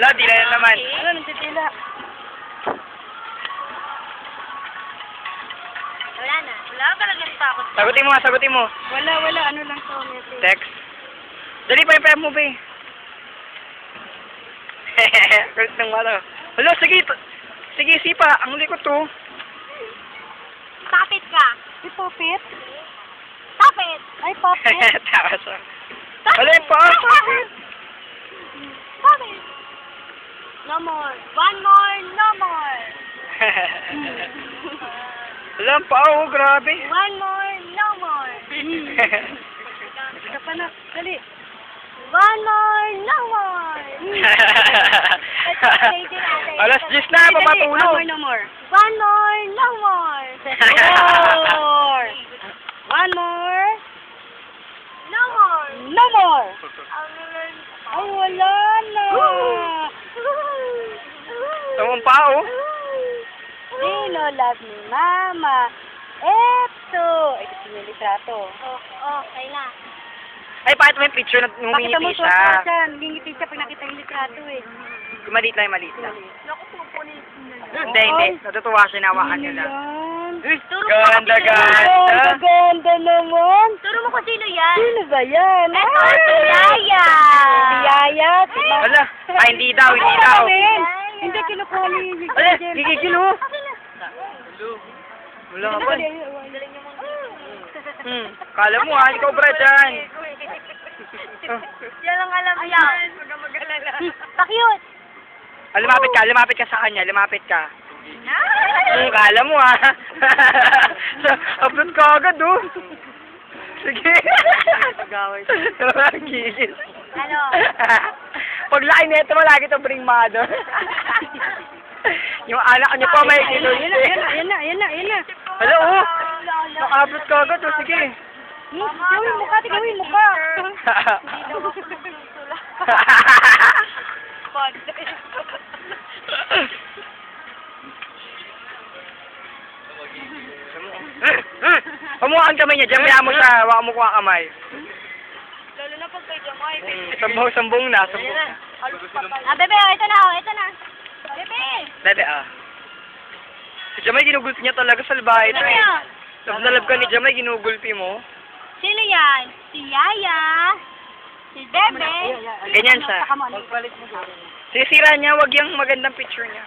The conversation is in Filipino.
Wala, di na naman. Wala, nagtitila. Wala na. Wala ka talagang takot. Sagutin mo nga, sagutin mo. Wala, ano lang to, message. Text. Dali, pa mo, be. Kulit ng mata. Hala, sige. Sige, sipa. Ang likot to. Tapit ka. Ay, popit. Tapit. Ay, popit. Tawa siya. Hala, papit. Tapit. No more. One more. No more. Hala, pao, grabe. One more. No more. Ika pa na. Dali. One more. No more. Alas 10 na, Dali, papatulog. No more. One more. No more. More. One more. No more. No more. Ay, wala na. Tawang pao. Sino love ni Mama? Eto. Ay, kasi yung litrato. Okay na. Ay, bakit may picture na Pakita mo ngumingiti to, siya? Sasha. Ngingiti siya pag nakita yung litrato eh. Maliit lang, maliit lang. Naku, pupunin na. Hindi. Natutuwa siya, nawakan niya lang. Turo mo Ganda, kung sino yan. ganda. Ganda naman. Turo mo kung sino yan. Sino ba yan? Eto, si Yaya. Si Yaya. Wala. Ay, hindi daw, hindi daw. Hindi, kinukuha ni Wala, gigigil oh. Wala ka pa. Kala mo ha, ikaw bra dyan. Yan lang alam yan. Pa-cute. Lumapit ka sa kanya, lumapit ka. Kala mo ha. Upload ka agad oh. Sige. Gigil. Ano? Paglaki nito, malagi ito bring mother. Yung anak niyo po may Ayan na. Hello oh. Naka-upload ka agad oh, sige. Gawin mo ka, gawin mo ka. Pamuha ang kamay niya, dyan mo siya, waka mo kuha kamay. Lalo na pag kay Jamay. Sambong na. Bebe, ito na. Bebe. Bebe ah. Si Jamay ginugulpi niya talaga sa bahay ito eh. Love na love ka ni Jamay, ginugulpi mo. Sino yan? Si Yaya. Si Bebe. Ganyan siya. Sisira niya, wag yung magandang picture niya.